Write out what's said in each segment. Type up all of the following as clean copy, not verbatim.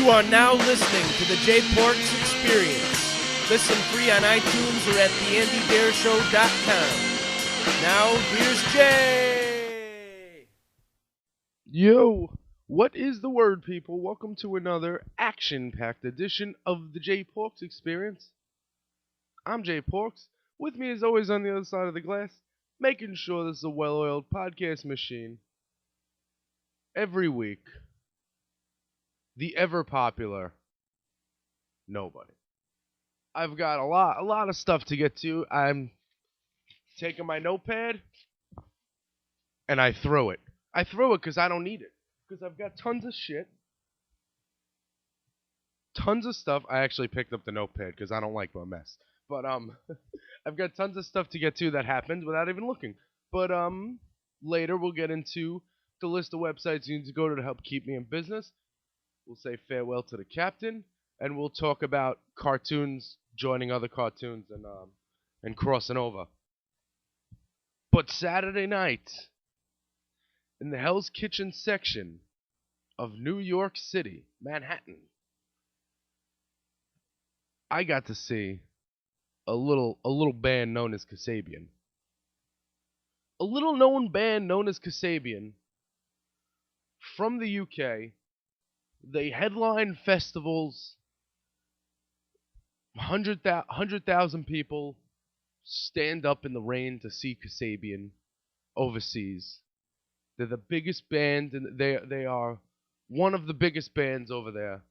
You are now listening to the Jay Porks Experience. Listen free on iTunes or at theandydareshow.com. Now, here's Jay. Yo, what is the word, people? Welcome to another action-packed edition of the Jay Porks Experience. I'm Jay Porks. With me, as always, on the other side of the glass, making sure this is a well-oiled podcast machine. Every week, the ever-popular Nobody. I've got a lot of stuff to get to. I'm taking my notepad, and I throw it. I throw it because I don't need it. Because I've got tons of shit. Tons of stuff. I actually picked up the notepad because I don't like my mess. But, I've got tons of stuff to get to that happened without even looking. But, later we'll get into the list of websites you need to go to help keep me in business. We'll say farewell to the captain, and we'll talk about cartoons joining other cartoons and crossing over. But Saturday night, in the Hell's Kitchen section of New York City, Manhattan, I got to see a little band known as Kasabian. A little known band known as Kasabian from the UK. They headline festivals. 100,000 people stand up in the rain to see Kasabian overseas. They're the biggest band, and they are one of the biggest bands over there.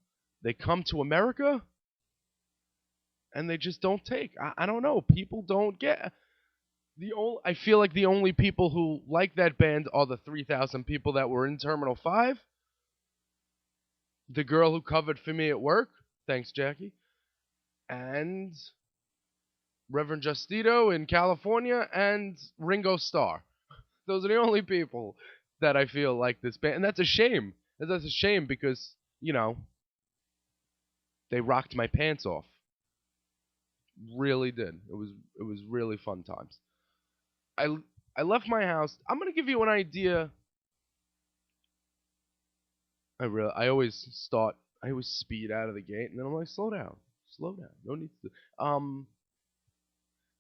They come to America, and they just don't take. I don't know. People don't get. I feel like the only people who like that band are the 3,000 people that were in Terminal 5. The girl who covered for me at work. Thanks, Jackie. And Reverend Justito in California and Ringo Starr. Those are the only people that I feel like this band. And that's a shame. That's a shame because, you know, they rocked my pants off. Really did. It was really fun times. I left my house. I'm going to give you an idea. I always speed out of the gate, and then I'm like, slow down. No need to.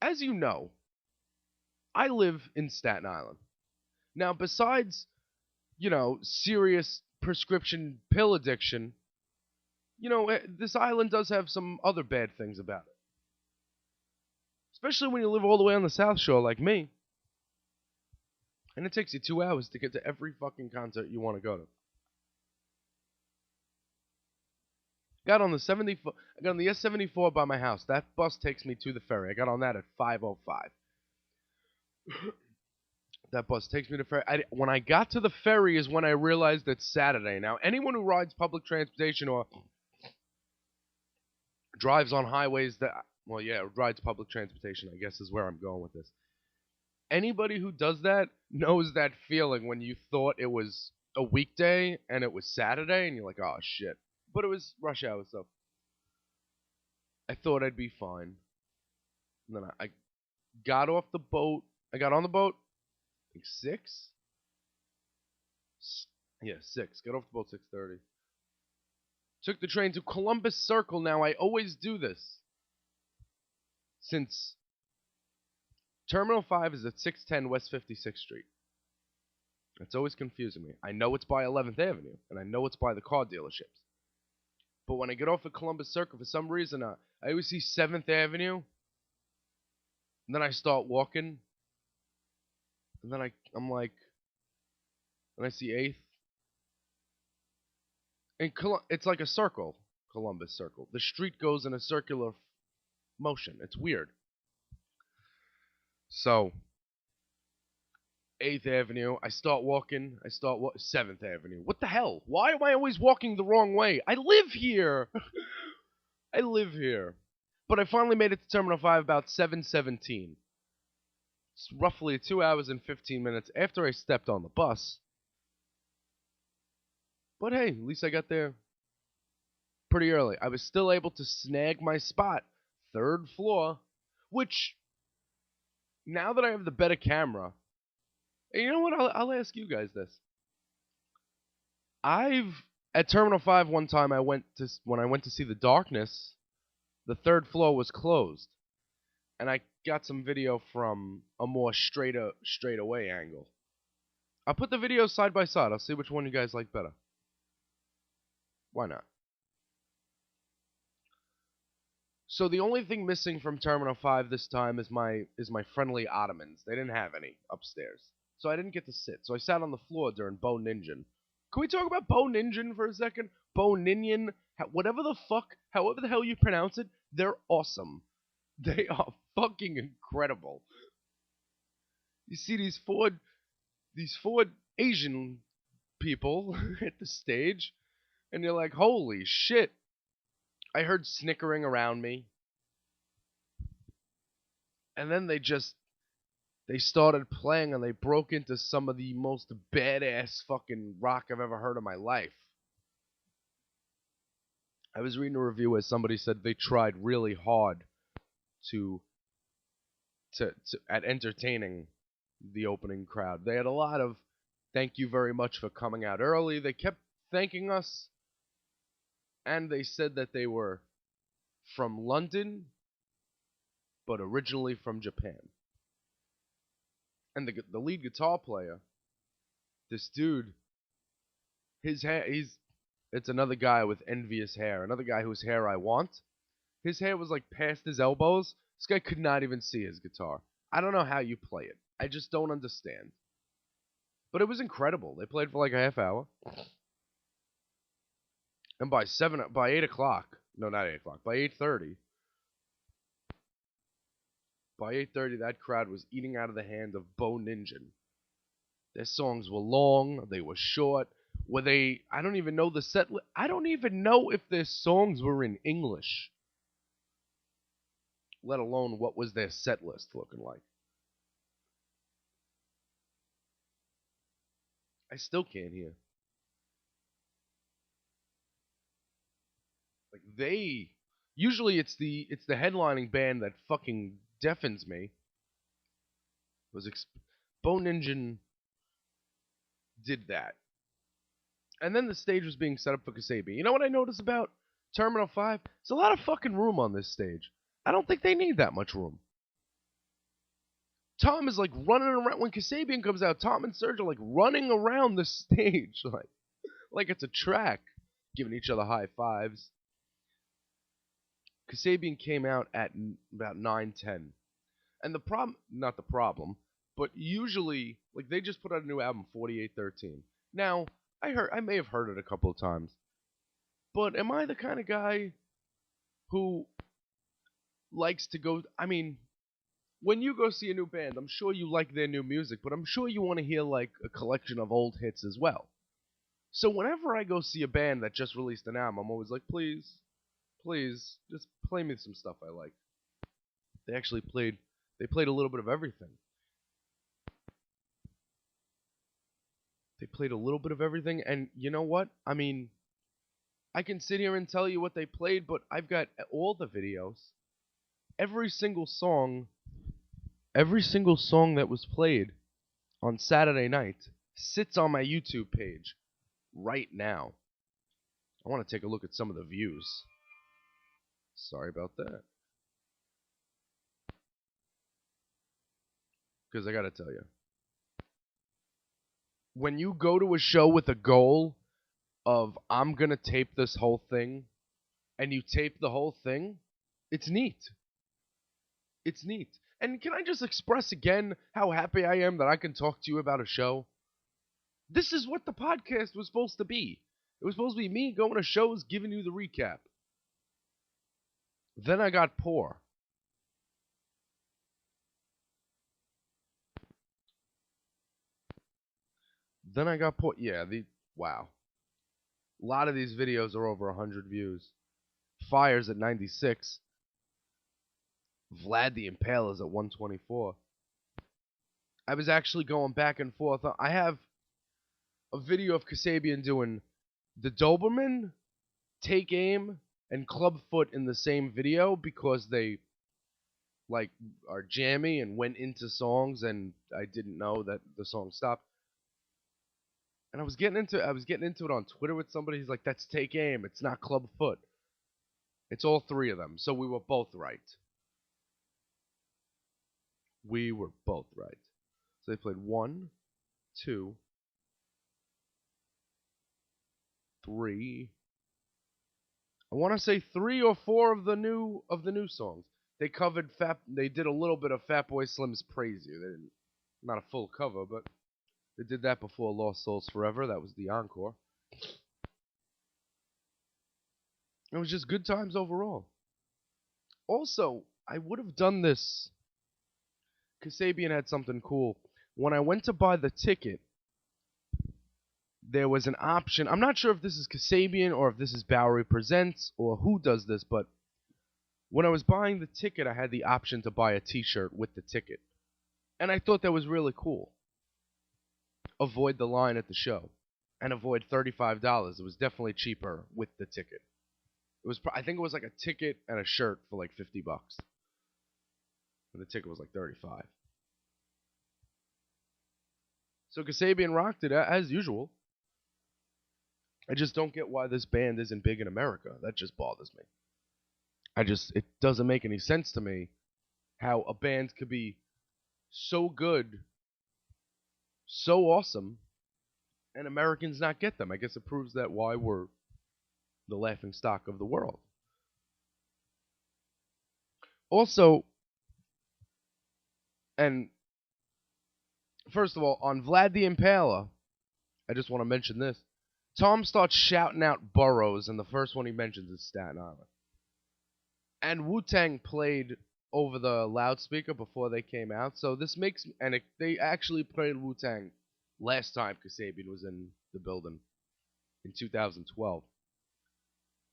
As you know, I live in Staten Island. Now, besides, serious prescription pill addiction, this island does have some other bad things about it. Especially when you live all the way on the South Shore like me. And it takes you 2 hours to get to every fucking concert you want to go to. I got on the S74 by my house. That bus takes me to the ferry. I got on that at 5:05. That bus takes me to the ferry. When I got to the ferry is when I realized it's Saturday. Now, anyone who rides public transportation or drives on highways rides public transportation, I guess is where I'm going with this. Anybody who does that knows that feeling when you thought it was a weekday and it was Saturday and you're like, oh shit. But it was rush hour, so I thought I'd be fine. And then I got off the boat. I got on the boat, I think 6? Yeah, 6. Got off the boat 6:30. Took the train to Columbus Circle. Now, I always do this. Since Terminal 5 is at 610 West 56th Street. It's always confusing me. I know it's by 11th Avenue, and I know it's by the car dealerships. But when I get off at Columbus Circle, for some reason, I always see 7th Avenue. And then I start walking. And then I'm like, and I see 8th. And it's like a circle, Columbus Circle. The street goes in a circular motion. It's weird. So, 8th Avenue, I start walking, 7th Avenue. What the hell? Why am I always walking the wrong way? I live here! I live here. But I finally made it to Terminal 5 about 7:17. It's roughly 2 hours and 15 minutes after I stepped on the bus. But hey, at least I got there pretty early. I was still able to snag my spot, 3rd floor, which, now that I have the better camera, and you know what? I'll ask you guys this. I've At Terminal 5 one time when I went to see The Darkness, the third floor was closed. And I got some video from a more straight away angle. I'll put the videos side by side. I'll see which one you guys like better. Why not? So the only thing missing from Terminal 5 this time is my friendly ottomans. They didn't have any upstairs. So I didn't get to sit. So I sat on the floor during Bo Ninjan. Can we talk about Bo Ninjan for a second? Bo Ninjan, whatever the fuck, however the hell you pronounce it, they're awesome. They are fucking incredible. You see these four Asian people at the stage, and you're like, holy shit. I heard snickering around me. And then they started playing and they broke into some of the most badass fucking rock I've ever heard in my life. I was reading a review where somebody said they tried really hard to at entertaining the opening crowd. They had a lot of thank you very much for coming out early. They kept thanking us, and they said that they were from London, but originally from Japan. And the lead guitar player, this dude, his hair, it's another guy with envious hair, another guy whose hair I want. His hair was like past his elbows. This guy could not even see his guitar. I don't know how you play it. I just don't understand. But it was incredible. They played for like a half hour. And by 8 o'clock, no, not 8 o'clock, by 8:30, that crowd was eating out of the hand of Bo Ninjan. Their songs were long, they were short. I don't even know I don't even know if their songs were in English. Let alone what was their set list looking like. I still can't hear. Like usually it's the headlining band that fucking deafens me. Bo Ninjan did that. And then the stage was being set up for Kasabian. You know what I noticed about Terminal 5? There's a lot of fucking room on this stage. I don't think they need that much room. Tom is like running around. When Kasabian comes out, Tom and Serge are like running around the stage like it's a track, giving each other high fives. Kasabian came out at about 9:10. And not the problem, but usually, like, they just put out a new album, 4813. Now, I may have heard it a couple of times, but am I the kind of guy who likes to go, I mean, when you go see a new band, I'm sure you like their new music, but I'm sure you want to hear, like, a collection of old hits as well. So whenever I go see a band that just released an album, I'm always like, please, just play me some stuff I like. They played a little bit of everything. They played a little bit of everything, and you know what? I mean, I can sit here and tell you what they played, but I've got all the videos. Every single song that was played on Saturday night sits on my YouTube page right now. I want to take a look at some of the views. Sorry about that. Because I gotta tell you, when you go to a show with a goal of, I'm gonna tape this whole thing, and you tape the whole thing, it's neat. It's neat. And can I just express again how happy I am that I can talk to you about a show? This is what the podcast was supposed to be. It was supposed to be me going to shows, giving you the recap. Then I got poor. Yeah, wow. A lot of these videos are over 100 views. Fire's at 96. Vlad the Impaler's at 124. I was actually going back and forth. I have a video of Kasabian doing the Doberman, Take Aim, and Clubfoot in the same video because they like are jammy and went into songs and I didn't know that the song stopped. And I was getting into it on Twitter with somebody. He's like, "That's take aim. It's not club foot. It's all three of them." So we were both right. We were both right. So they played 1, 2, 3. I want to say 3 or 4 of the new songs. They covered Fat. They did a little bit of Fatboy Slim's "Praise You." They didn't, not a full cover, but they did that before "Lost Souls Forever." That was the encore. It was just good times overall. Also, I would have done this. Kasabian had something cool. When I went to buy the ticket, there was an option. I'm not sure if this is Kasabian or if this is Bowery Presents or who does this, but when I was buying the ticket, I had the option to buy a t-shirt with the ticket. And I thought that was really cool. Avoid the line at the show and avoid $35. It was definitely cheaper with the ticket. It was, I think it was like a ticket and a shirt for like $50. And the ticket was like 35. So Kasabian rocked it as usual. I just don't get why this band isn't big in America. That just bothers me. It doesn't make any sense to me how a band could be so good, so awesome, and Americans not get them. I guess it proves that why we're the laughing stock of the world. Also, and first of all, on Vlad the Impaler, I just want to mention this. Tom starts shouting out boroughs, and the first one he mentions is Staten Island. And Wu-Tang played over the loudspeaker before they came out, so this makes... And they actually played Wu-Tang last time Kasabian was in the building in 2012.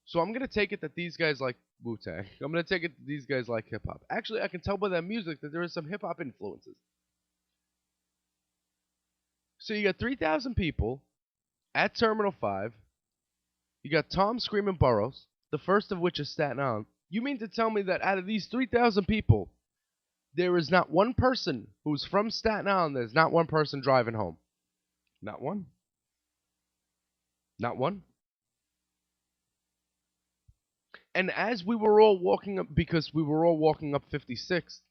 So I'm going to take it that these guys like Wu-Tang. I'm going to take it that these guys like hip-hop. Actually, I can tell by their music that there is some hip-hop influences. So you got 3,000 people at Terminal 5. You got Tom screaming boroughs, the first of which is Staten Island. You mean to tell me that out of these 3,000 people, there is not one person who's from Staten Island, there's not one person driving home? Not one? Not one? And as we were all walking up, because we were all walking up 56th,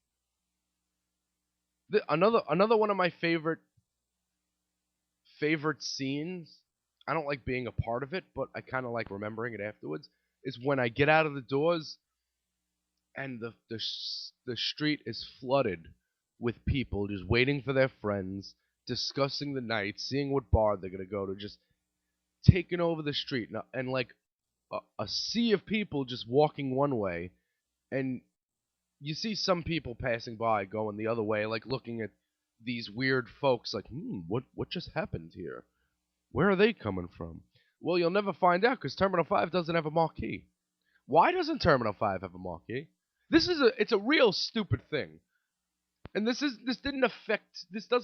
another one of my favorite scenes, I don't like being a part of it, but I kind of like remembering it afterwards, is when I get out of the doors and the street is flooded with people just waiting for their friends, discussing the night, seeing what bar they're going to go to, just taking over the street. And like a sea of people just walking one way, and you see some people passing by going the other way, like looking at these weird folks like, what just happened here? Where are they coming from? Well, you'll never find out because Terminal 5 doesn't have a marquee. Why doesn't Terminal 5 have a marquee? It's a real stupid thing. And this doesn't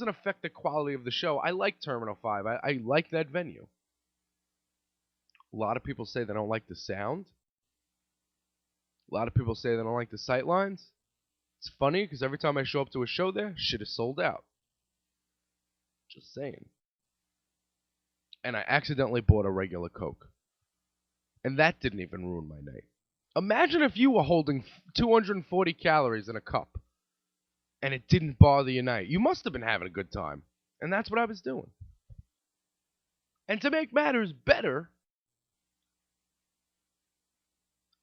affect the quality of the show. I like Terminal 5. I like that venue. A lot of people say they don't like the sound. A lot of people say they don't like the sightlines. It's funny because every time I show up to a show there, shit is sold out. Just saying. And I accidentally bought a regular Coke. And that didn't even ruin my night. Imagine if you were holding 240 calories in a cup and it didn't bother your night. You must have been having a good time. And that's what I was doing. And to make matters better,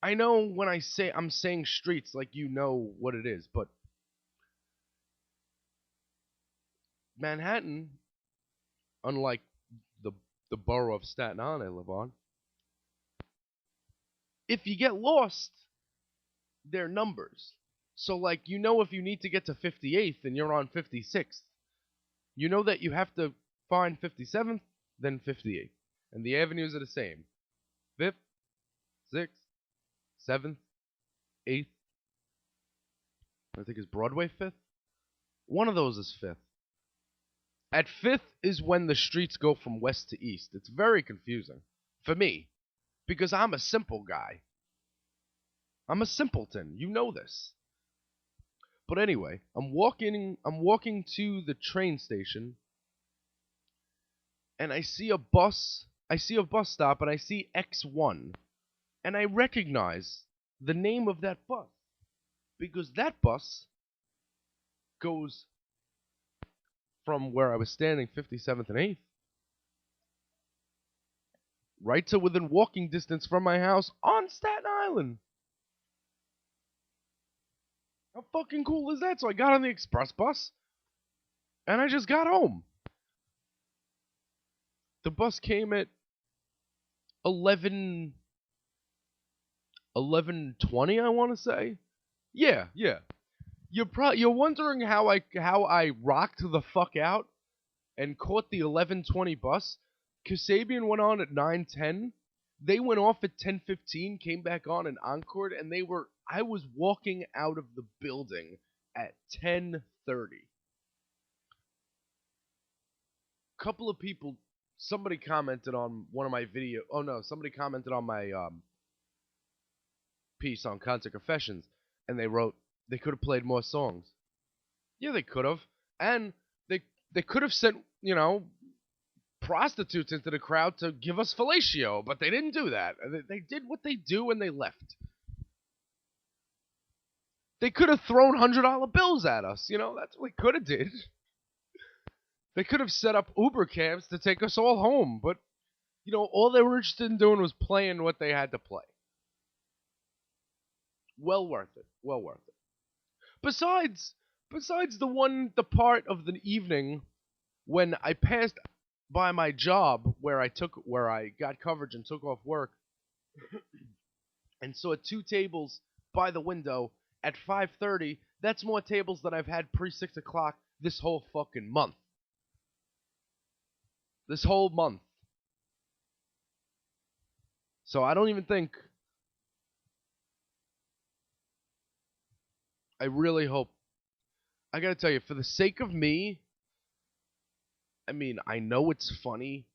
I know when I'm saying streets like you know what it is, but Manhattan, unlike the borough of Staten Island I live on, if you get lost, they're numbers. So like if you need to get to 58th and you're on 56th, you know that you have to find 57th, then 58th. And the avenues are the same. 5th, 6th, 7th, 8th. I think is Broadway 5th. One of those is 5th. At 5th is when the streets go from west to east. It's very confusing for me because I'm a simple guy. I'm a simpleton. You know this. But anyway, I'm walking to the train station, and I see a bus stop, and I see X1, and I recognize the name of that bus because that bus goes from where I was standing, 57th and 8th, right to within walking distance from my house on Staten Island. How fucking cool is that? So I got on the express bus, and I just got home. The bus came at 11:20, I want to say. Yeah. You're wondering how I rocked the fuck out and caught the 11:20 bus. Kasabian went on at 9:10. They went off at 10:15, came back on and encored, and I was walking out of the building at 10:30. Couple of people, somebody commented on one of my video. Oh no, somebody commented on my piece on Concert Confessions, and they wrote they could have played more songs. Yeah, they could have, and they could have sent prostitutes into the crowd to give us fellatio, but they didn't do that. They did what they do and they left. They could have thrown $100 bills at us. That's what they could have did. They could have set up Uber cabs to take us all home, but all they were interested in doing was playing what they had to play. Well worth it. Well worth it. Besides the part of the evening when I passed by my job where I got coverage and took off work and saw 2 tables by the window at 5:30, that's more tables than I've had pre-6 o'clock this whole fucking month. This whole month. So I don't even think... I really hope... I gotta tell you, for the sake of me... I know it's funny.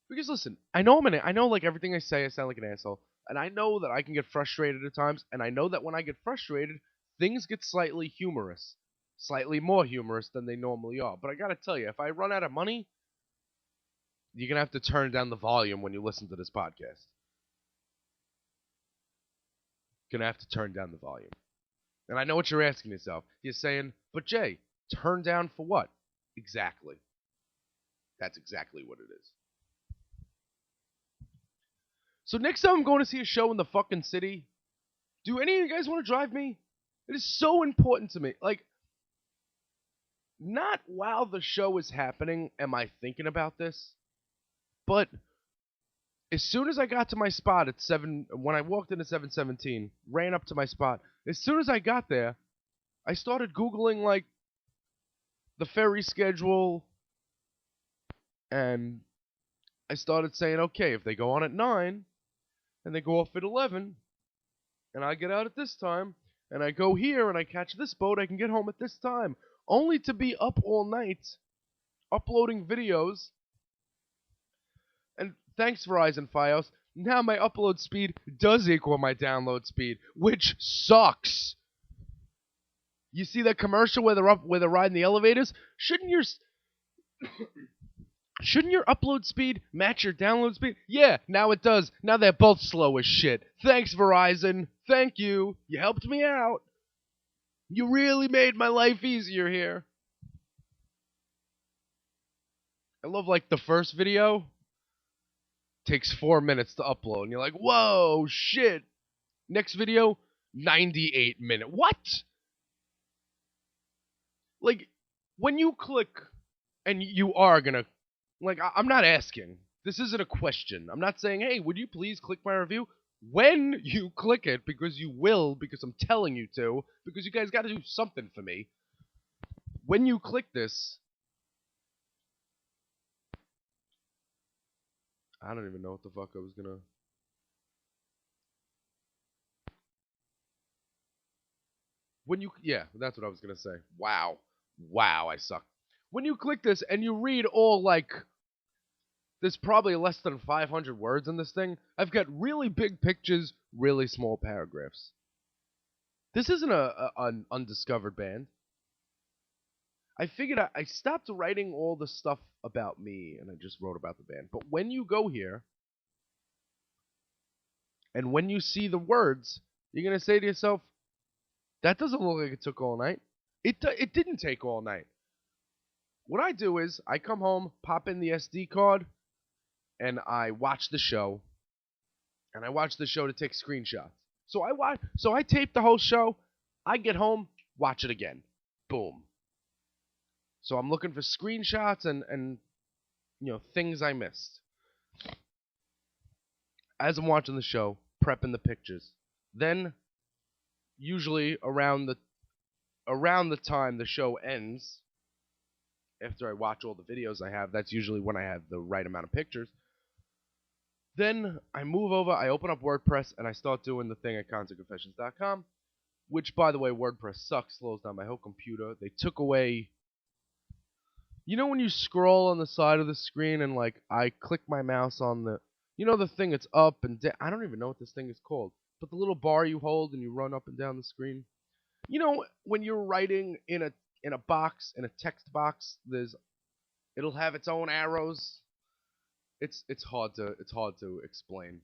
Because listen, I know like everything I say, I sound like an asshole. And I know that I can get frustrated at times. And I know that when I get frustrated, things get slightly humorous. Slightly more humorous than they normally are. But I gotta tell you, if I run out of money, you're gonna have to turn down the volume when you listen to this podcast. Gonna have to turn down the volume. And I know what you're asking yourself. You're saying, but Jay, turn down for what? Exactly. That's exactly what it is. So next time I'm going to see a show in the fucking city, do any of you guys want to drive me? It is so important to me. Like, not while the show is happening am I thinking about this, but as soon as I got to my spot at 7, when I walked in at 7:17, ran up to my spot, as soon as I got there, I started Googling, like, the ferry schedule, and I started saying, okay, if they go on at 9, and they go off at 11, and I get out at this time, and I go here, and I catch this boat, I can get home at this time, only to be up all night, uploading videos, and thanks Verizon Fios, now my upload speed does equal my download speed, which sucks. You see that commercial where they're riding the elevators? Shouldn't your upload speed match your download speed? Yeah, now it does. Now they're both slow as shit. Thanks, Verizon. Thank you. You helped me out. You really made my life easier here. I love, like, the first video takes 4 minutes to upload, and you're like, whoa, shit. Next video, 98 minutes. What? Like, when you click, and you are gonna, like, I'm not asking. This isn't a question. I'm not saying, hey, would you please click my review? When you click it, because you will, because I'm telling you to, because you guys gotta do something for me. When you click this, I don't even know what the fuck I was gonna... Yeah, that's what I was gonna say. Wow, I suck. When you click this and you read all, like, there's probably less than 500 words in this thing. I've got really big pictures, really small paragraphs. This isn't an undiscovered band. I figured I stopped writing all the stuff about me and I just wrote about the band. But when you go here and when you see the words, you're going to say to yourself, that doesn't look like it took all night. It didn't take all night. What I do is I come home, pop in the SD card, and I watch the show. And I watch the show to take screenshots. So I tape the whole show. I get home, watch it again. Boom. So I'm looking for screenshots and things I missed. As I'm watching the show, prepping the pictures. Then usually around the time the show ends, after I watch all the videos I have, that's usually when I have the right amount of pictures. Then I move over, I open up WordPress, and I start doing the thing at contentconfessions.com, which, by the way, WordPress sucks, slows down my whole computer. They took away... You know when you scroll on the side of the screen and, like, I click my mouse on the... You know the thing that's up and down? I don't even know what this thing is called. But the little bar you hold and you run up and down the screen? You know when you're writing in a box, in a text box, it'll have its own arrows. It's hard to explain.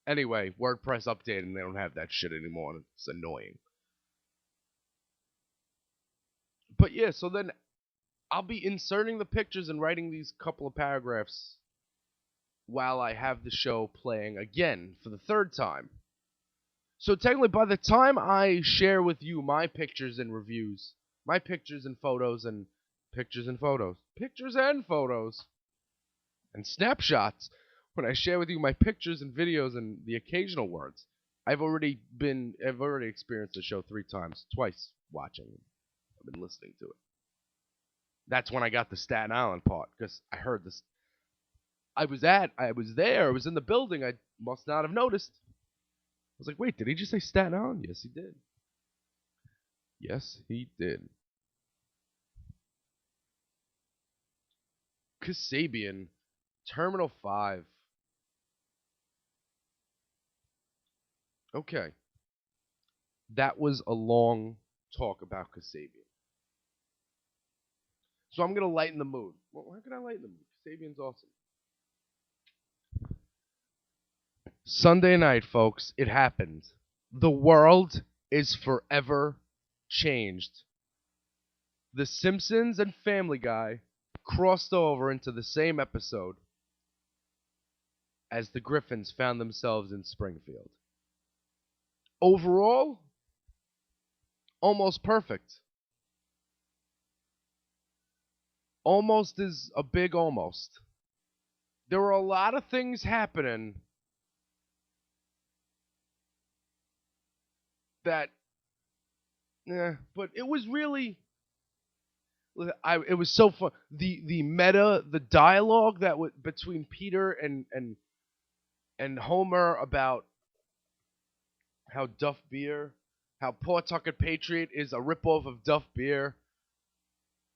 Anyway, WordPress updated and they don't have that shit anymore, and it's annoying. But yeah, so then I'll be inserting the pictures and writing these couple of paragraphs while I have the show playing again for the third time. So technically, by the time I share with you my pictures and reviews, my pictures and photos and pictures and photos, and snapshots, when I share with you my pictures and videos and the occasional words, I've already experienced the show 3 times, twice watching. I've been listening to it. That's when I got the Staten Island part, because I heard this. I was there, I was in the building, I must not have noticed. I was like, wait, did he just say Staten Island? Yes, he did. Yes, he did. Kasabian, Terminal 5. Okay. That was a long talk about Kasabian. So I'm going to lighten the mood. Well, how can I lighten the mood? Kasabian's awesome. Sunday night, folks, it happened. The world is forever changed. The Simpsons and Family Guy crossed over into the same episode as the Griffins found themselves in Springfield. Overall, almost perfect. Almost is a big almost. There were a lot of things happening that, but it was really, it was so fun. The meta, the dialogue that was between Peter and Homer about how Duff Beer, how Pawtucket Patriot is a ripoff of Duff Beer,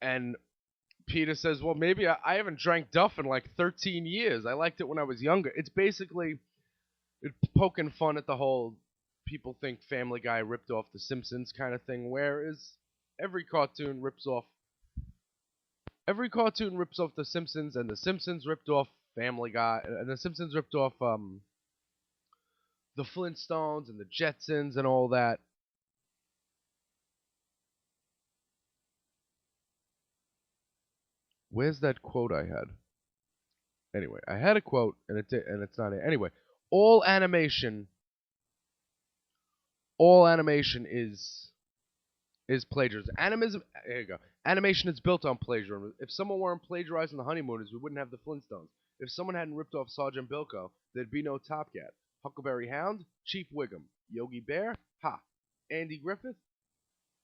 and Peter says, well, maybe I haven't drank Duff in like 13 years. I liked it when I was younger. It's basically poking fun at the whole people think Family Guy ripped off The Simpsons kind of thing, whereas every cartoon rips off The Simpsons, and The Simpsons ripped off Family Guy, and The Simpsons ripped off the Flintstones and the Jetsons and all that. Where's that quote I had? Anyway, I had a quote and it's not it. Anyway, all animation is plagiarism. Here you go. Animation is built on plagiarism. If someone weren't plagiarizing the Honeymooners, we wouldn't have the Flintstones. If someone hadn't ripped off Sergeant Bilko, there'd be no Top Cat. Huckleberry Hound, Chief Wiggum, Yogi Bear, Ha, Andy Griffith,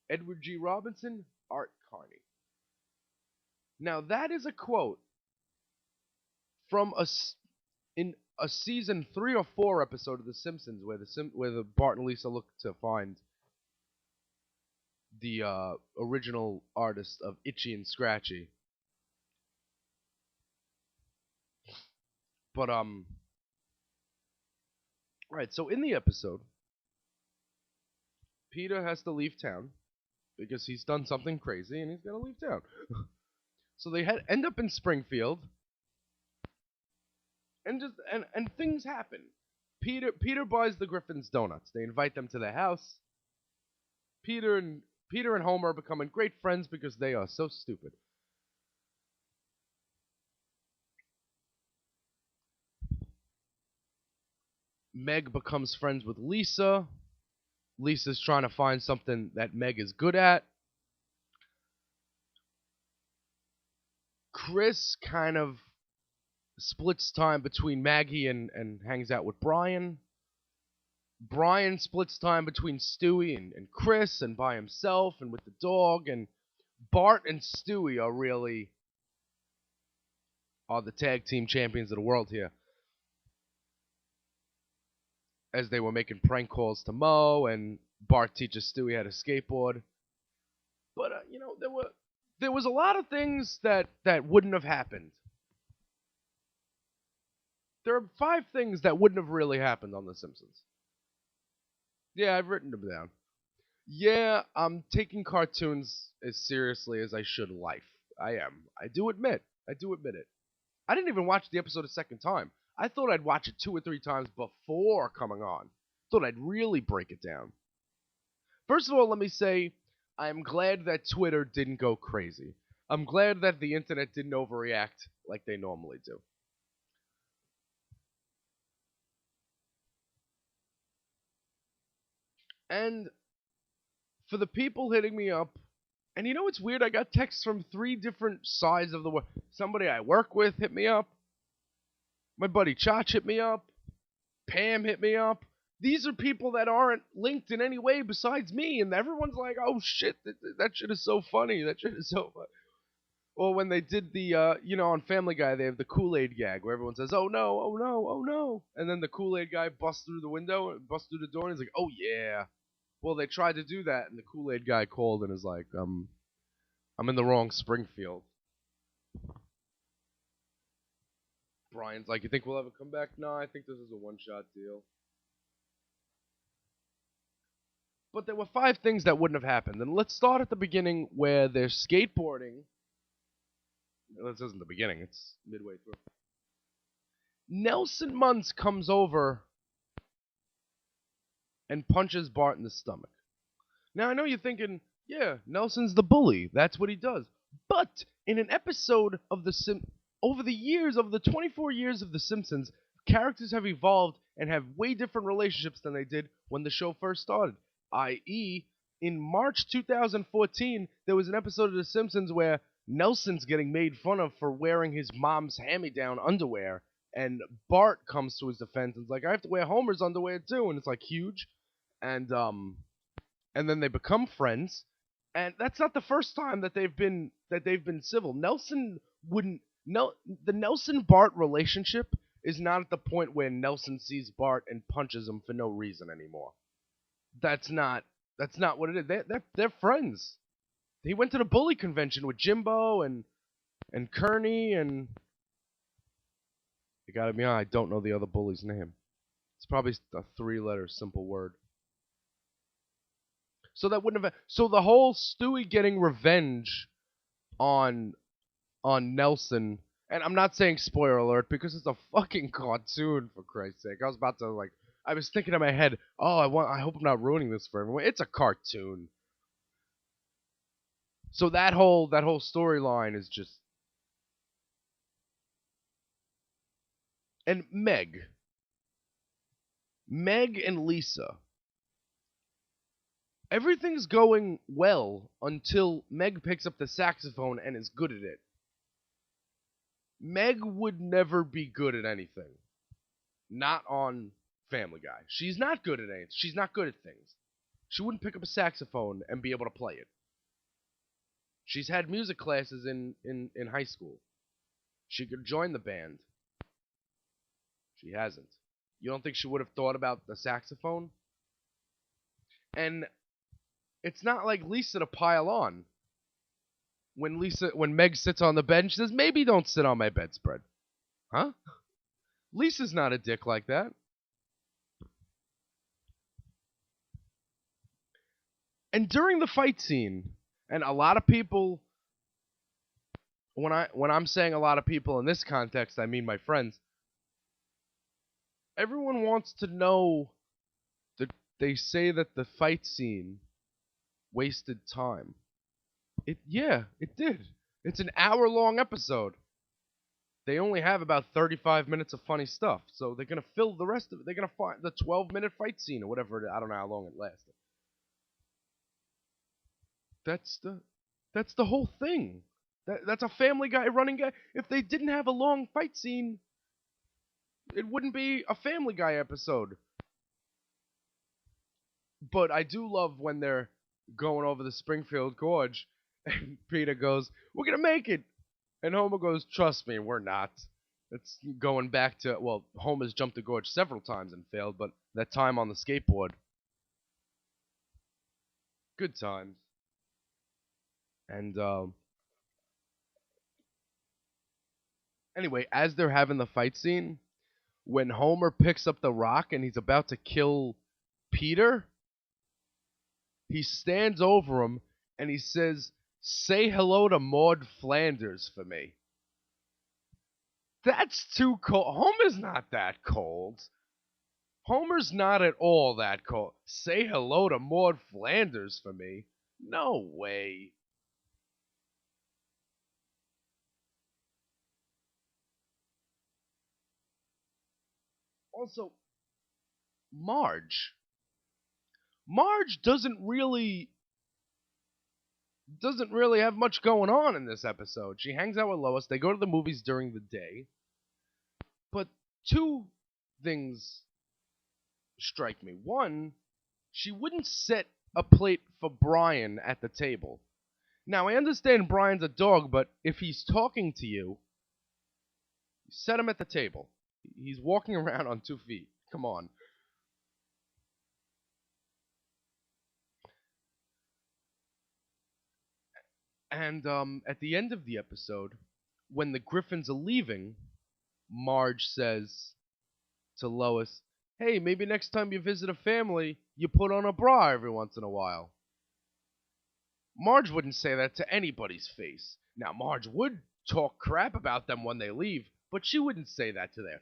Edward G. Robinson, Art Carney. Now that is a quote from in a season 3 or 4 episode of The Simpsons, where the Bart and Lisa look to find the original artist of Itchy and Scratchy. But right, so in the episode, Peter has to leave town because he's done something crazy and he's gonna leave town. So they end up in Springfield, and things happen. Peter buys the Griffins donuts. They invite them to their house. Peter and Homer are becoming great friends because they are so stupid. Meg becomes friends with Lisa. Lisa's trying to find something that Meg is good at. Chris kind of splits time between Maggie and hangs out with Brian. Brian splits time between Stewie and Chris and by himself and with the dog. And Bart and Stewie are the tag team champions of the world here, as they were making prank calls to Mo, and Bart teaches Stewie how to skateboard. But there was a lot of things that wouldn't have happened. There are 5 things that wouldn't have really happened on The Simpsons. Yeah, I've written them down. Yeah, I'm taking cartoons as seriously as I should life. I am. I do admit it. I didn't even watch the episode a second time. I thought I'd watch it 2 or 3 times before coming on. Thought I'd really break it down. First of all, let me say, I'm glad that Twitter didn't go crazy. I'm glad that the internet didn't overreact like they normally do. And for the people hitting me up, and you know what's weird? I got texts from 3 different sides of the world. Somebody I work with hit me up. My buddy Chach hit me up. Pam hit me up. These are people that aren't linked in any way besides me, and everyone's like, oh shit, that shit is so funny. That shit is so funny. Or when they did the, on Family Guy, they have the Kool-Aid gag where everyone says, oh no, oh no, oh no. And then the Kool-Aid guy busts through the window, busts through the door, and he's like, oh yeah. Well, they tried to do that, and the Kool-Aid guy called and is like, I'm in the wrong Springfield. Brian's like, you think we'll ever come back? No, I think this is a one-shot deal. But there were 5 things that wouldn't have happened. And let's start at the beginning where they're skateboarding. This isn't the beginning, it's midway through. Nelson Muntz comes over and punches Bart in the stomach. Now, I know you're thinking, yeah, Nelson's the bully. That's what he does. But in an episode of over the years, of the 24 years of The Simpsons, characters have evolved and have way different relationships than they did when the show first started. I.e., in March 2014, there was an episode of The Simpsons where Nelson's getting made fun of for wearing his mom's hand-me-down underwear, and Bart comes to his defense and is like, I have to wear Homer's underwear too, and it's like huge. And then they become friends, and that's not the first time that they've been civil. The Nelson-Bart relationship is not at the point where Nelson sees Bart and punches him for no reason anymore. That's not what it is. They're friends. He went to the bully convention with Jimbo and Kearney, and you gotta be honest, I don't know the other bully's name. It's probably a 3-letter simple word. So that wouldn't have. So the whole Stewie getting revenge on Nelson, and I'm not saying spoiler alert because it's a fucking cartoon, for Christ's sake. I was about to I was thinking in my head, oh, I hope I'm not ruining this for everyone. It's a cartoon. So that whole storyline is just. And Meg and Lisa. Everything's going well until Meg picks up the saxophone and is good at it. Meg would never be good at anything. Not on Family Guy. She's not good at anything. She's not good at things. She wouldn't pick up a saxophone and be able to play it. She's had music classes in high school. She could join the band. She hasn't. You don't think she would have thought about the saxophone? And it's not like Lisa to pile on. When Meg sits on the bed and she says, maybe don't sit on my bedspread. Huh? Lisa's not a dick like that. And during the fight scene, and a lot of people, when I'm saying a lot of people in this context, I mean my friends. Everyone wants to know that they say that the fight scene wasted time. It did. It's an hour-long episode. They only have about 35 minutes of funny stuff, so they're gonna fill the rest of it. They're gonna find the 12-minute fight scene or whatever. I don't know how long it lasted. That's the whole thing. That's a Family Guy running guy. If they didn't have a long fight scene, it wouldn't be a Family Guy episode. But I do love when they're going over the Springfield Gorge, and Peter goes, "We're gonna make it," and Homer goes, "Trust me, we're not." It's going back to, well, Homer's jumped the gorge several times and failed, but that time on the skateboard, good times. And anyway, as they're having the fight scene, when Homer picks up the rock and he's about to kill Peter, he stands over him and he says, "Say hello to Maud Flanders for me." That's too cold. Homer's not that cold. Homer's not at all that cold. Say hello to Maud Flanders for me? No way. Also, Marge. Marge doesn't really have much going on in this episode. She hangs out with Lois. They go to the movies during the day. But two things strike me. One, she wouldn't set a plate for Brian at the table. Now, I understand Brian's a dog, but if he's talking to you, set him at the table. He's walking around on 2 feet. Come on. And at the end of the episode, when the Griffins are leaving, Marge says to Lois, "Hey, maybe next time you visit a family, you put on a bra every once in a while." Marge wouldn't say that to anybody's face. Now, Marge would talk crap about them when they leave, but she wouldn't say that to her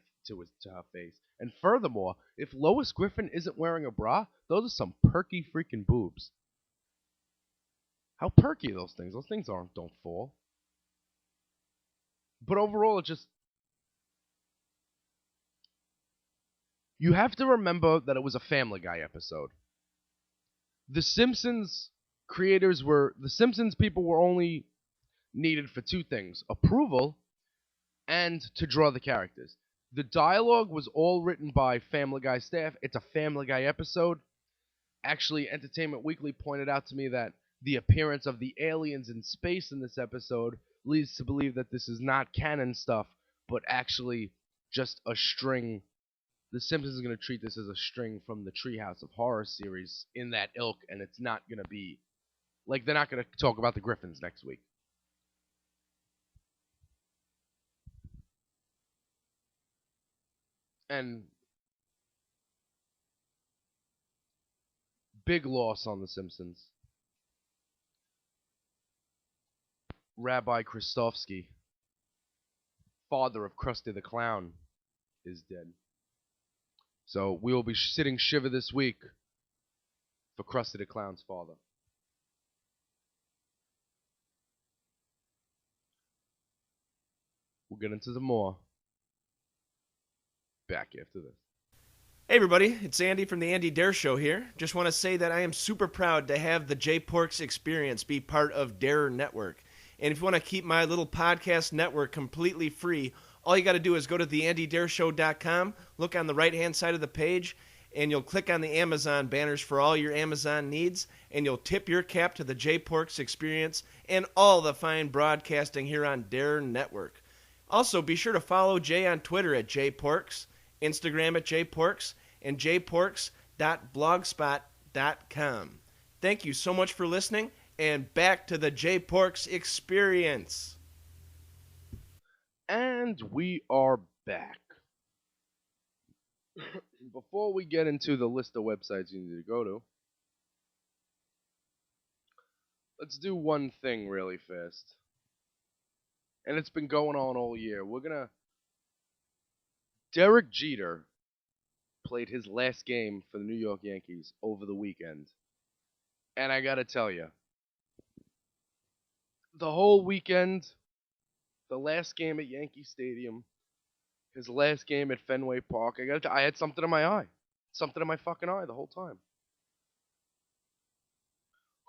face. And furthermore, if Lois Griffin isn't wearing a bra, those are some perky freaking boobs. How perky are those things? Those things don't fall. But overall, it just, you have to remember that it was a Family Guy episode. The Simpsons people were only needed for two things: approval and to draw the characters. The dialogue was all written by Family Guy staff. It's a Family Guy episode. Actually, Entertainment Weekly pointed out to me that the appearance of the aliens in space in this episode leads to believe that this is not canon stuff, but actually just a string. The Simpsons is going to treat this as a string from the Treehouse of Horror series in that ilk, and it's not going to be, like, they're not going to talk about the Griffins next week. And big loss on The Simpsons. Rabbi Kristofsky, father of Krusty the Clown, is dead. So we will be sitting shiver this week for Krusty the Clown's father. We'll get into some more back after this. Hey everybody, it's Andy from the Andy Dare Show here. Just want to say that I am super proud to have the J Porks Experience be part of Dare Network. And if you want to keep my little podcast network completely free, all you got to do is go to theandydareshow.com, look on the right-hand side of the page, and you'll click on the Amazon banners for all your Amazon needs, and you'll tip your cap to the J Porks Experience and all the fine broadcasting here on Dare Network. Also, be sure to follow Jay on Twitter at JPorks, Instagram at JPorks, and jporks.blogspot.com. Thank you so much for listening, and back to the J Porks Experience. And we are back. Before we get into the list of websites you need to go to, let's do one thing really fast. And it's been going on all year. Derek Jeter played his last game for the New York Yankees over the weekend. And I gotta tell you, the whole weekend, the last game at Yankee Stadium, his last game at Fenway Park, I had something in my eye. Something in my fucking eye the whole time.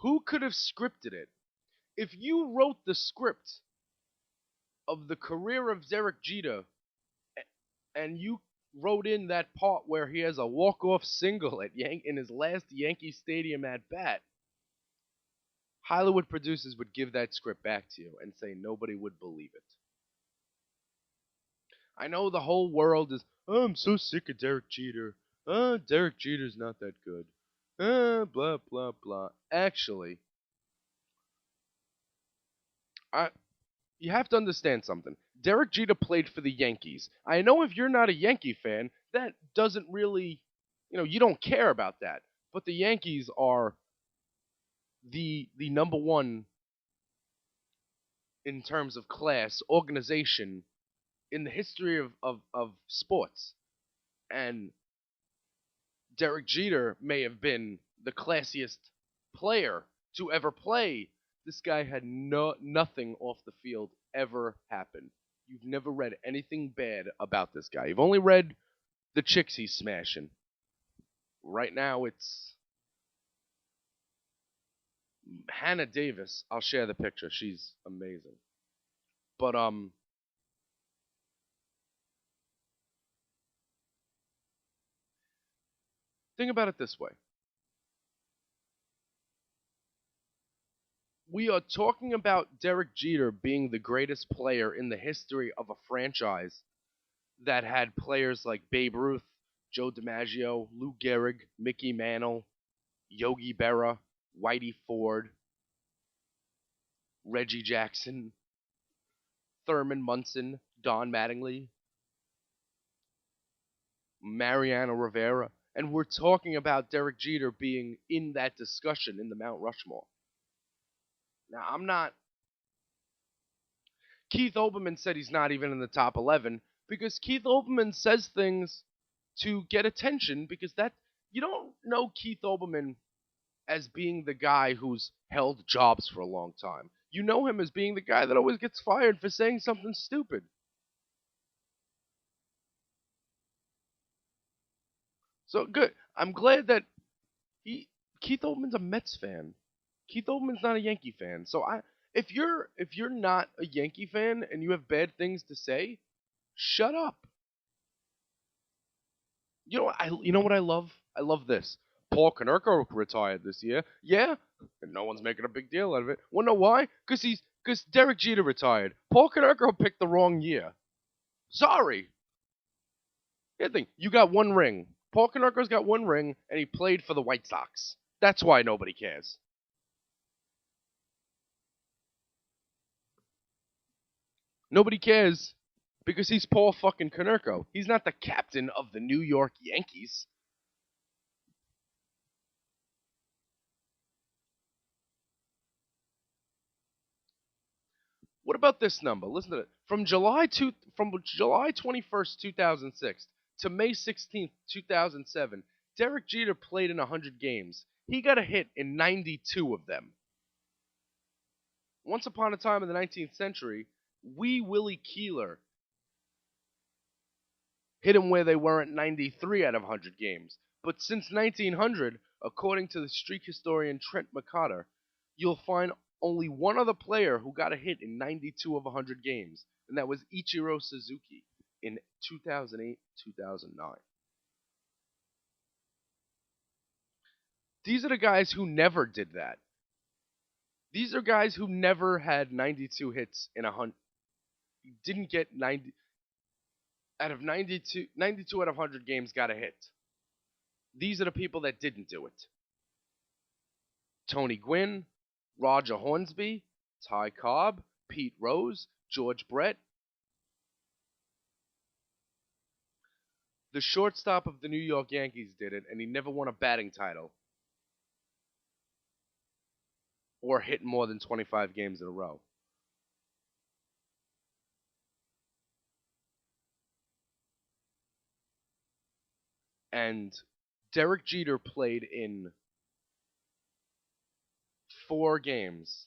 Who could have scripted it? If you wrote the script of the career of Derek Jeter and you wrote in that part where he has a walk-off single in his last Yankee Stadium at bat, Hollywood producers would give that script back to you and say nobody would believe it. I know the whole world is, oh, I'm so sick of Derek Jeter. Derek Jeter's not that good. Blah, blah, blah. Actually, you have to understand something. Derek Jeter played for the Yankees. I know if you're not a Yankee fan, that doesn't really, you don't care about that. But the Yankees are the number one in terms of class organization in the history of sports. And Derek Jeter may have been the classiest player to ever play. This guy had nothing off the field ever happen. You've never read anything bad about this guy. You've only read the chicks he's smashing. Right now it's Hannah Davis. I'll share the picture. She's amazing. But think about it this way. We are talking about Derek Jeter being the greatest player in the history of a franchise that had players like Babe Ruth, Joe DiMaggio, Lou Gehrig, Mickey Mantle, Yogi Berra, Whitey Ford, Reggie Jackson, Thurman Munson, Don Mattingly, Mariano Rivera. And we're talking about Derek Jeter being in that discussion in the Mount Rushmore. Now, I'm not. Keith Olbermann said he's not even in the top 11 because Keith Olbermann says things to get attention because you don't know Keith Olbermann as being the guy who's held jobs for a long time. You know him as being the guy that always gets fired for saying something stupid. So good. I'm glad that Keith Olbermann's a Mets fan. Keith Olbermann's not a Yankee fan. So if you're not a Yankee fan and you have bad things to say, shut up. You know what I love? I love this. Paul Konerko retired this year. Yeah, and no one's making a big deal out of it. Well, know why? Because Derek Jeter retired. Paul Konerko picked the wrong year. Sorry. Here's the thing. You got one ring. Paul Konerko's got one ring, and he played for the White Sox. That's why nobody cares. Nobody cares because he's Paul fucking Konerko. He's not the captain of the New York Yankees. What about this number? Listen to it. From July 21st, 2006 to May 16th, 2007, Derek Jeter played in 100 games. He got a hit in 92 of them. Once upon a time in the 19th century, Wee Willie Keeler hit him where they weren't 93 out of 100 games. But since 1900, according to the streak historian Trent McCotter, you'll find only one other player who got a hit in 92 of 100 games, and that was Ichiro Suzuki in 2008-2009. These are the guys who never did that. These are guys who never had 92 hits in 100. Didn't get 92 out of 100 games got a hit. These are the people that didn't do it. Tony Gwynn, Roger Hornsby, Ty Cobb, Pete Rose, George Brett. The shortstop of the New York Yankees did it, and he never won a batting title. or hit more than 25 games in a row. And Derek Jeter played in 4 games.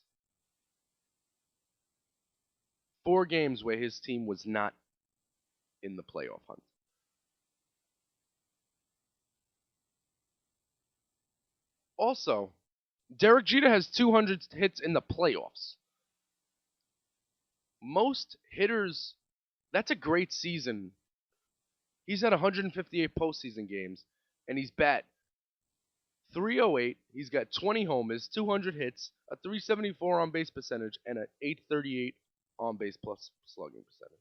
4 games where his team was not in the playoff hunt. Also, Derek Jeter has 200 hits in the playoffs. Most hitters, that's a great season. He's had 158 postseason games, and he's bat 308. He's got 20 homers, 200 hits, a 374 on base percentage, and an 838 on base plus slugging percentage.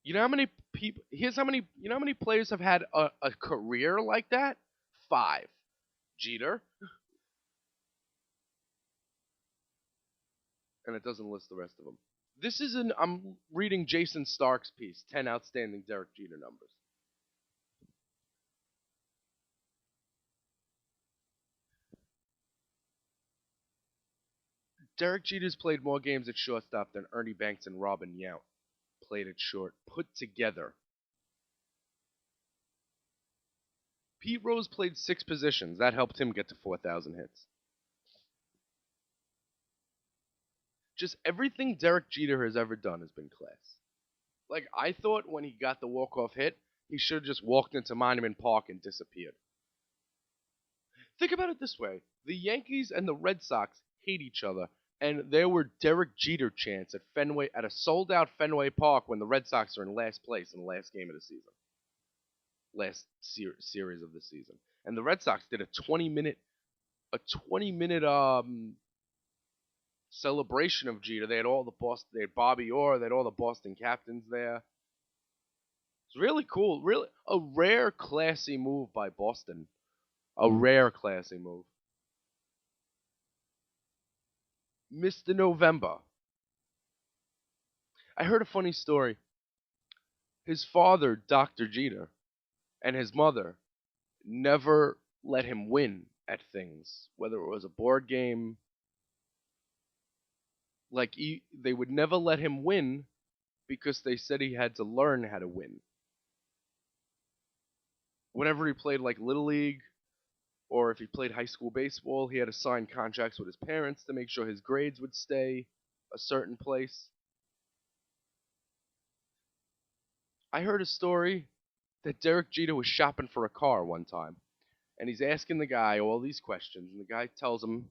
You know how many people? Here's how many. You know how many players have had a career like that? 5. Jeter, and it doesn't list the rest of them. This is an. I'm reading Jason Stark's piece, 10 outstanding Derek Jeter numbers. Derek Jeter's played more games at shortstop than Ernie Banks and Robin Yount played at short put together. Pete Rose played 6 positions. That helped him get to 4,000 hits. Just everything Derek Jeter has ever done has been class. Like, I thought when he got the walk-off hit, he should have just walked into Monument Park and disappeared. Think about it this way. The Yankees and the Red Sox hate each other, and there were Derek Jeter chants at a sold-out Fenway Park when the Red Sox are in last place in the last game of the season. Last series of the season. And the Red Sox did a 20-minute celebration of Jeter. They had Bobby Orr, they had all the Boston captains there. It's really cool. Really a rare classy move by Boston. A rare classy move. Mr. November. I heard a funny story. His father, Dr. Jeter, and his mother never let him win at things, whether it was a board game. Like, they would never let him win because they said he had to learn how to win. Whenever he played, like, Little League, or if he played high school baseball, he had to sign contracts with his parents to make sure his grades would stay a certain place. I heard a story that Derek Jeter was shopping for a car one time, and he's asking the guy all these questions, and the guy tells him,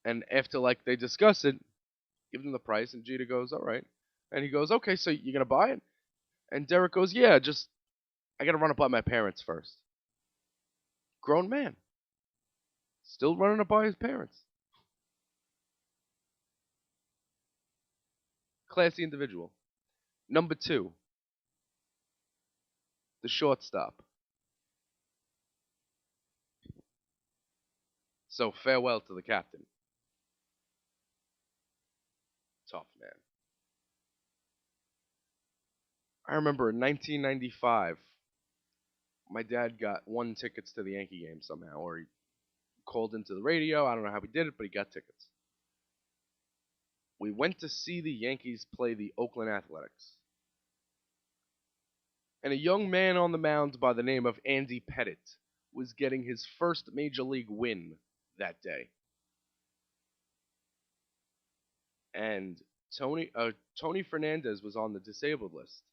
and after, like, they discuss it, give him the price, and Jeter goes, all right. And he goes, okay, so you're going to buy it? And Derek goes, yeah, I got to run it by my parents first. Grown man. Still running it by his parents. Classy individual. Number 2. The shortstop. So farewell to the captain. Tough man. I remember in 1995, my dad won tickets to the Yankee game somehow, or he called into the radio. I don't know how he did it, but he got tickets. We went to see the Yankees play the Oakland Athletics. And a young man on the mound by the name of Andy Pettitte was getting his first major league win that day. And Tony Fernandez was on the disabled list.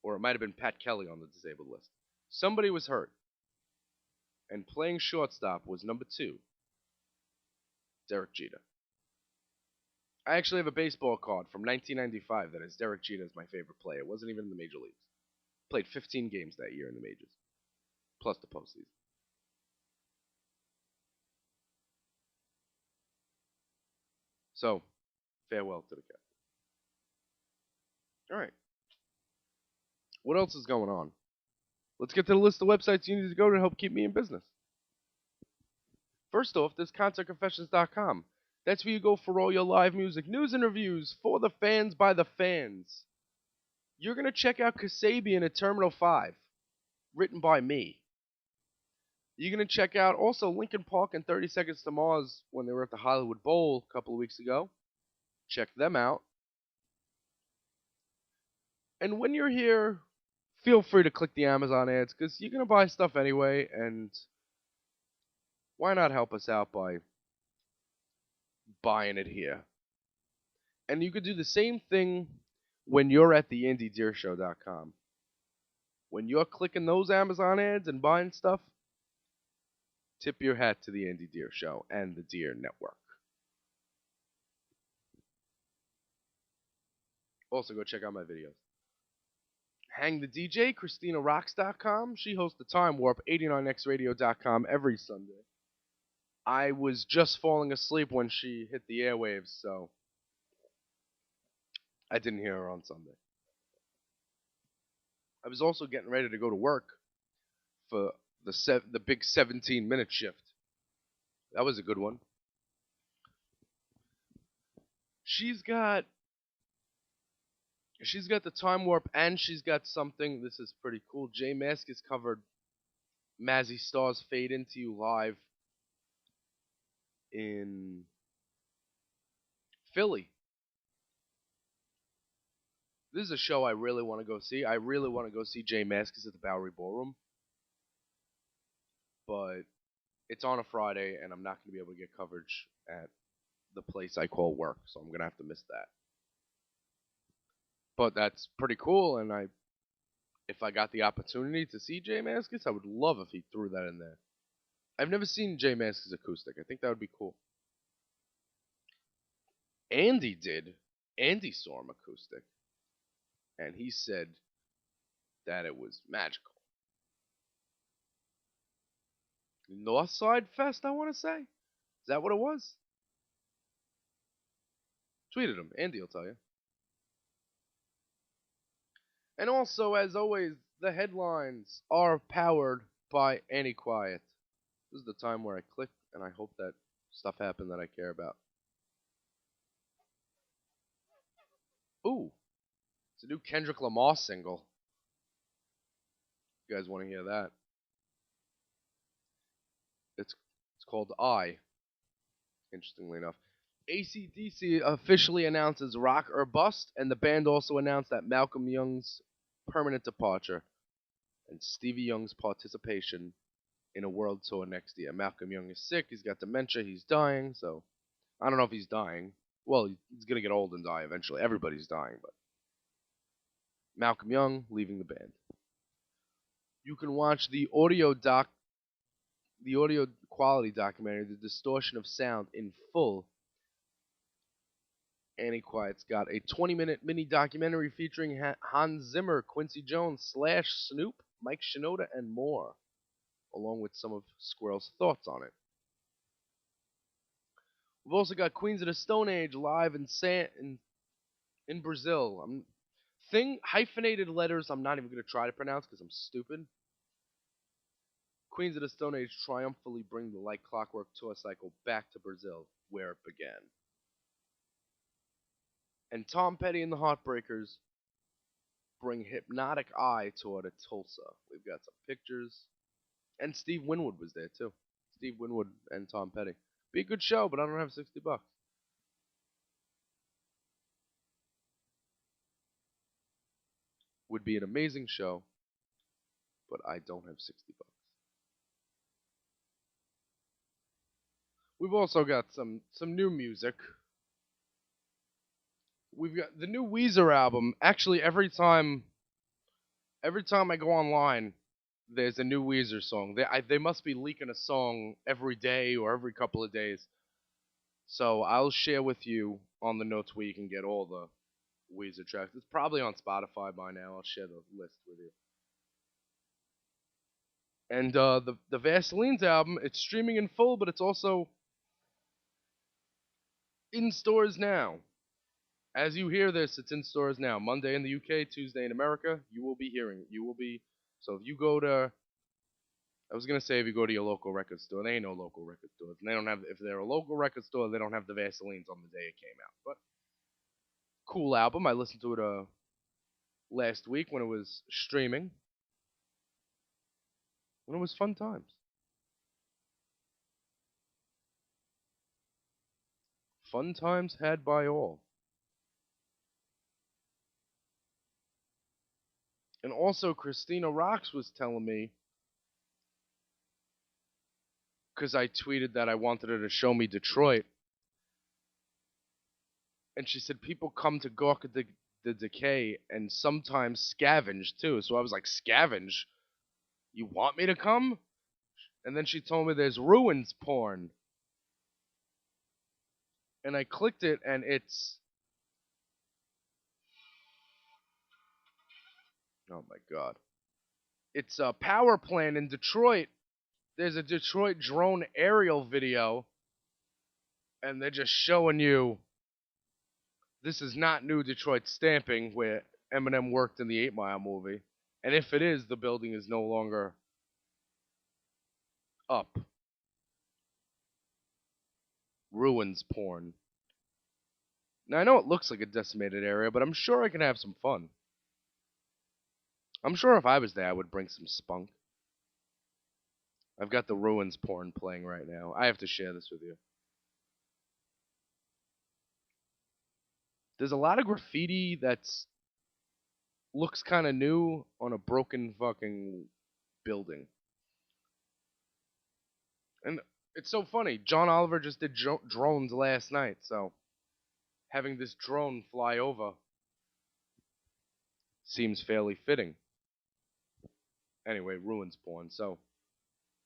Or it might have been Pat Kelly on the disabled list. Somebody was hurt. And playing shortstop was number 2, Derek Jeter. I actually have a baseball card from 1995 that has Derek Jeter as my favorite player. It wasn't even in the major leagues. Played 15 games that year in the majors, plus the postseason. So, farewell to the captain. All right. What else is going on? Let's get to the list of websites you need to go to help keep me in business. First off, there's concertconfessions.com. That's where you go for all your live music, news, and reviews for the fans by the fans. You're going to check out Kasabian at Terminal 5, written by me. You're going to check out also Linkin Park and 30 Seconds to Mars when they were at the Hollywood Bowl a couple of weeks ago. Check them out. And when you're here, feel free to click the Amazon ads because you're going to buy stuff anyway, and why not help us out by buying it here? And you could do the same thing when you're at the indiedeershow.com. When you're clicking those Amazon ads and buying stuff, tip your hat to the Indie Deer Show and the Deer Network. Also, go check out my videos. Hang the DJ, ChristinaRocks.com. She hosts the Time Warp, 89xradio.com every Sunday. I was just falling asleep when she hit the airwaves, so I didn't hear her on Sunday. I was also getting ready to go to work for the big 17-minute shift. That was a good one. She's got the Time Warp, and she's got something. This is pretty cool. Jay Mask has covered Mazzy Star's Fade Into You live in Philly. This is a show I really want to go see. I really want to go see Jay Maskis at the Bowery Ballroom. But it's on a Friday, and I'm not going to be able to get coverage at the place I call work, so I'm going to have to miss that. But that's pretty cool, and if I got the opportunity to see Jay Maskis, I would love if he threw that in there. I've never seen Jay Maskis acoustic. I think that would be cool. Andy did. Andy saw him acoustic. And he said that it was magical. Northside Fest, I want to say? Is that what it was? Tweeted him. Andy will tell you. And also, as always, the headlines are powered by Any Quiet. This is the time where I click, and I hope that stuff happened that I care about. Ooh. It's a new Kendrick Lamar single. You guys want to hear that? It's called I. Interestingly enough. AC/DC officially announces Rock or Bust, and the band also announced that Malcolm Young's permanent departure and Stevie Young's participation in a world tour next year. Malcolm Young is sick, he's got dementia, he's dying, so I don't know if he's dying. Well, he's going to get old and die eventually. Everybody's dying, but Malcolm Young leaving the band. You can watch the audio quality documentary, The Distortion of Sound, in full. Any Quiet's got a 20-minute mini documentary featuring Hans Zimmer, Quincy Jones, Slash, Snoop, Mike Shinoda, and more, along with some of Squirrel's thoughts on it. We've also got Queens of the Stone Age live in Brazil. Hyphenated letters I'm not even going to try to pronounce because I'm stupid. Queens of the Stone Age triumphantly bring the Like Clockwork tour cycle back to Brazil, where it began. And Tom Petty and the Heartbreakers bring Hypnotic Eye tour to Tulsa. We've got some pictures. And Steve Winwood was there too. Steve Winwood and Tom Petty. Be a good show, but I don't have $60. Would be an amazing show, but I don't have $60. We've also got some new music. We've got the new Weezer album. Actually, every time I go online, there's a new Weezer song. They must be leaking a song every day or every couple of days. So I'll share with you on the notes where you can get all the Weezer tracks. It's probably on Spotify by now. I'll share the list with you. And the Vaseline's album, it's streaming in full, but it's also in stores now. As you hear this, it's in stores now. Monday in the UK, Tuesday in America. You will be hearing it. So if you go to, I was gonna say if you go to your local record store, there ain't no local record stores, and they don't have. If they're a local record store, they don't have the Vaselines on the day it came out. But cool album. I listened to it last week when it was streaming, and it was fun times. Fun times had by all. And also, Christina Rocks was telling me, because I tweeted that I wanted her to show me Detroit, and she said people come to gawk at the decay and sometimes scavenge too. So I was like, scavenge? You want me to come? And then she told me there's ruins porn. And I clicked it, and it's... Oh my god. It's a power plant in Detroit. There's a Detroit drone aerial video, and they're just showing you this is not New Detroit stamping where Eminem worked in the 8 Mile movie. And if it is, the building is no longer up. Ruins porn. Now, I know it looks like a decimated area, but I'm sure I can have some fun. I'm sure if I was there, I would bring some spunk. I've got the ruins porn playing right now. I have to share this with you. There's a lot of graffiti that's looks kind of new on a broken fucking building. And it's so funny. John Oliver just did drones last night, so having this drone fly over seems fairly fitting. Anyway, ruins porn. So,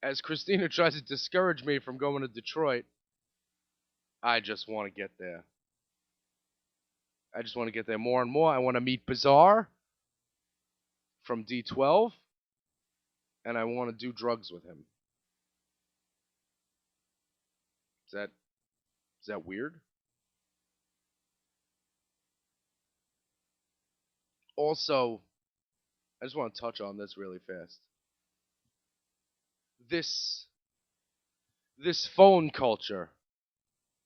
as Christina tries to discourage me from going to Detroit, I just want to get there. I just want to get there more and more. I want to meet Bizarre from D12, and I want to do drugs with him. Is that weird? Also, I just want to touch on this really fast. This phone culture,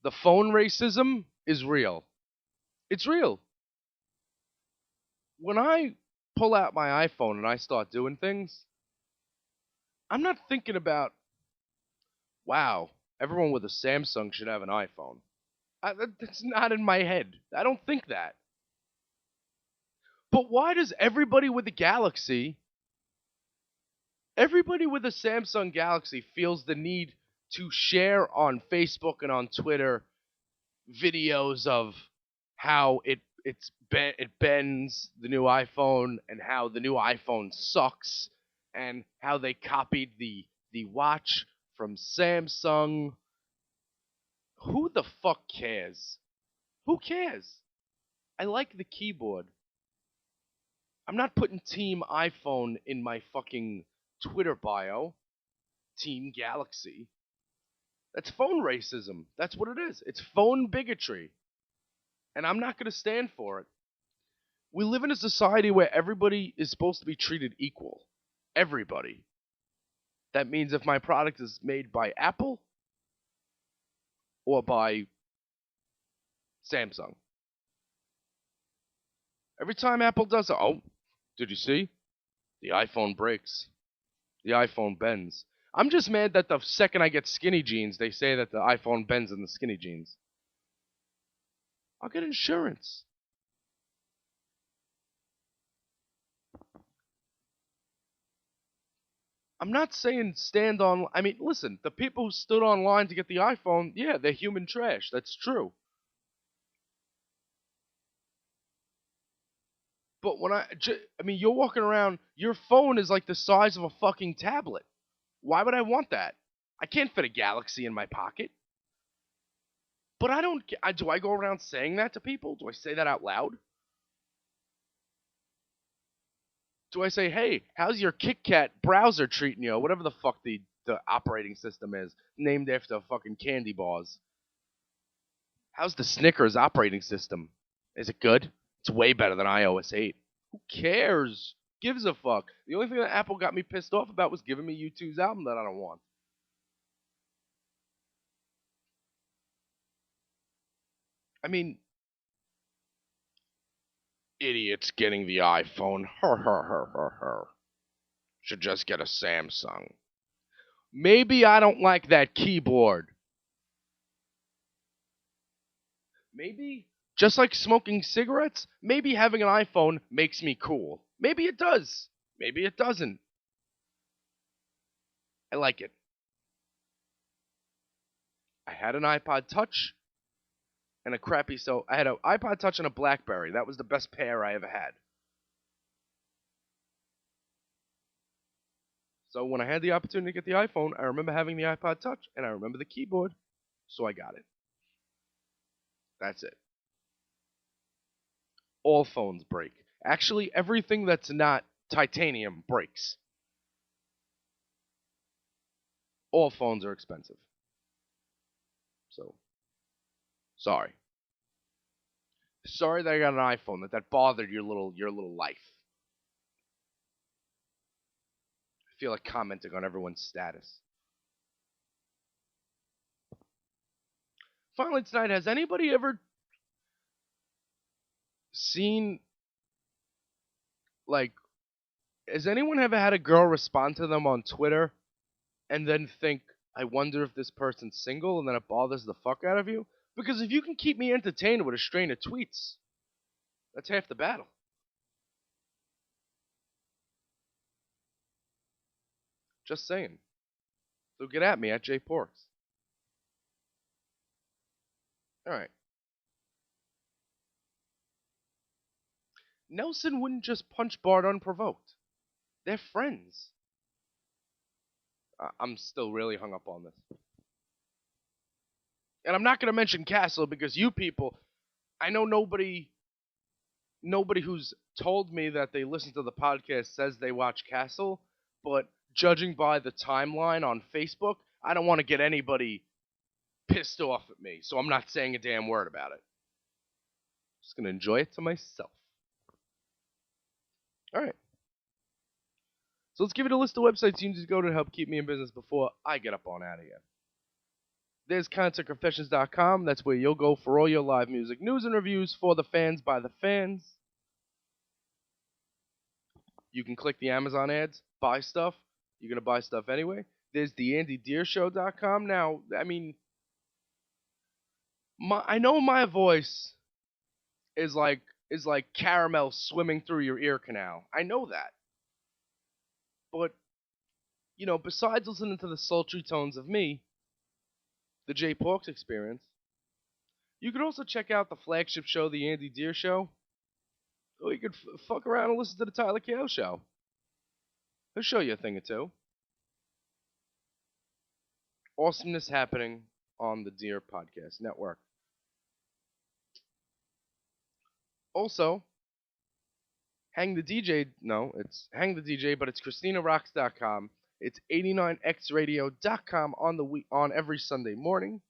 the phone racism is real. It's real. When I pull out my iPhone and I start doing things, I'm not thinking about, wow, everyone with a Samsung should have an iPhone. That's not in my head. I don't think that. But why does everybody with a Samsung Galaxy feels the need to share on Facebook and on Twitter videos of how it bends the new iPhone and how the new iPhone sucks and how they copied the watch from Samsung? Who the fuck cares? Who cares? I like the keyboard. I'm not putting Team iPhone in my fucking Twitter bio. Team Galaxy. That's phone racism. That's what it is. It's phone bigotry. And I'm not going to stand for it. We live in a society where everybody is supposed to be treated equal. Everybody. That means if my product is made by Apple or by Samsung. Every time Apple does it, oh, did you see? The iPhone breaks. The iPhone bends. I'm just mad that the second I get skinny jeans, they say that the iPhone bends in the skinny jeans. I'll get insurance. I'm not saying stand on... I mean, listen, the people who stood online to get the iPhone, yeah, they're human trash. That's true. But when I mean, you're walking around, your phone is like the size of a fucking tablet. Why would I want that? I can't fit a Galaxy in my pocket. But I don't... do I go around saying that to people? Do I say that out loud? Do I say, hey, how's your KitKat browser treating you? Whatever the fuck the operating system is, named after fucking candy bars. How's the Snickers operating system? Is it good? It's way better than iOS 8. Who cares? Gives a fuck. The only thing that Apple got me pissed off about was giving me U2's album that I don't want. I mean, idiots getting the iPhone. Should just get a Samsung. Maybe I don't like that keyboard. Maybe, just like smoking cigarettes, maybe having an iPhone makes me cool. Maybe it does. Maybe it doesn't. I like it. I had an iPod Touch and a crappy, so I had an iPod Touch and a BlackBerry. That was the best pair I ever had. So when I had the opportunity to get the iPhone, I remember having the iPod Touch and I remember the keyboard, so I got it. That's it. All phones break. Actually, everything that's not titanium breaks. All phones are expensive. So, sorry. Sorry that I got an iPhone, that bothered your little life. I feel like commenting on everyone's status. Finally tonight, has anybody ever seen, like, has anyone ever had a girl respond to them on Twitter and then think, I wonder if this person's single, and then it bothers the fuck out of you? Because if you can keep me entertained with a strain of tweets, that's half the battle. Just saying. So get at me at JPorks. Alright. Nelson wouldn't just punch Bart unprovoked. They're friends. I'm still really hung up on this. And I'm not going to mention Castle because you people, I know nobody who's told me that they listen to the podcast says they watch Castle, but judging by the timeline on Facebook, I don't want to get anybody pissed off at me, so I'm not saying a damn word about it. Just going to enjoy it to myself. Alright. So let's give it a list of websites you need to go to help keep me in business before I get up on out of here. There's ConcertConfessions.com. That's where you'll go for all your live music news and reviews for the fans by the fans. You can click the Amazon ads, buy stuff. You're going to buy stuff anyway. There's theandydeershow.com. Now, I mean, I know my voice is like caramel swimming through your ear canal. I know that. But, you know, besides listening to the sultry tones of me, the J Porks Experience, you could also check out the flagship show, The Andy Deer Show. Or you could fuck around and listen to the Tyler Kale Show. He'll show you a thing or two. Awesomeness happening on the Deer Podcast Network. Also, Hang the DJ, no, it's Hang the DJ, but it's ChristinaRocks.com. It's 89xradio.com on every Sunday morning.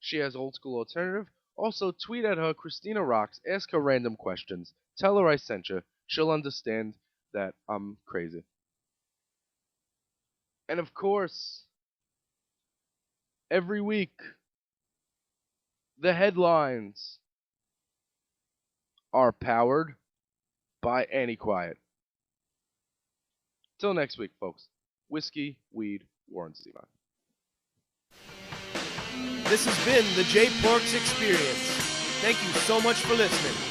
She has old school alternative. Also, tweet at her, Christina Rocks. Ask her random questions. Tell her I sent you. She'll understand that I'm crazy. And of course, every week, the headlines are powered by Annie Quiet. Till next week, folks. Whiskey, weed, Warren Zevon. This has been the J Porks Experience. Thank you so much for listening.